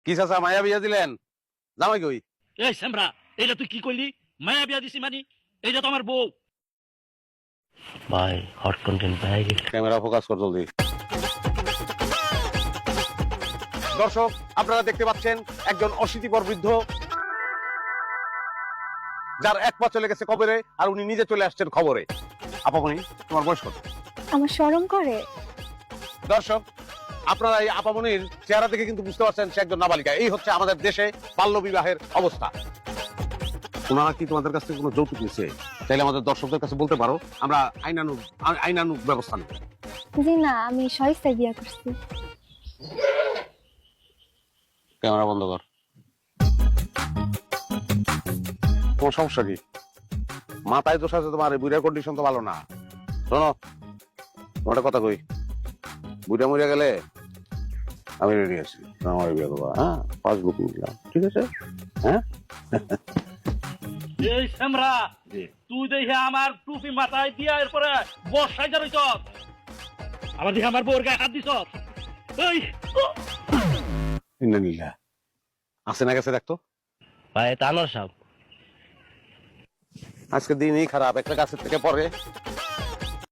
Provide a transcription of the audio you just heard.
কি চাচা মায়া বিয়া দিলেন? জামাই কই? এই শ্যামরা, এইটা তুই কি করলি? মায়া বিয়া দিছি মানে এইটা তো আমার বউ। ভাই হট কন্টেন্ট পেয়ে গেছে। ক্যামেরা ফোকাস কর জলদি। দর্শক, আপনারা দেখতে পাচ্ছেন একজন অশীতিপর বৃদ্ধ, যার এক পা চলে গেছে কবরে আর উনি নিজে চলে আসছেন খবরে। আপামনি, তোমার বয়স কত? আমার শরম করে। দর্শক, আপনারা এই আপামনির চেহারা দেখে কিন্তু বুঝতে পারছেন সে একজন নাবালিকা। এই হচ্ছে আমাদের দেশে বাল্য বিবাহের অবস্থা। ওনারা কি তোমাদের কাছ থেকে কোনো যৌতুক নিচ্ছে? তাইলে আমাদের দর্শকদের কাছে বলতে পারো, আমরা আইনানুগ ব্যবস্থা নেব। জি না, আমি সহিস্তায় বিয়া করছি। ক্যামেরা বন্ধ কর। তোমার সমস্যা কি? মাথায় দোষ আছে তোমার, বুড়ার কন্ডিশন তো ভালো না। শোনো, তোমার কথা কই, বুড়া মরিয়া গেলে আমি রেডি আছি, আমার বিয়ে করবো। হ্যাঁ, পাসবুক নিলাম, ঠিক আছে? হ্যাঁ। এই শ্যামরা, তুই দেখে আমার টুপি মাথায় দিয়া এরপরে বর্ষায় যাবি চল। আবার দেখে আমার বউর গায়ে হাত দিছ। এই নিলা আছে না গেছে দেখতো। ভাই তানোর সাহেব, আজকে দিনই খারাপ, একটা গাছের থেকে পরে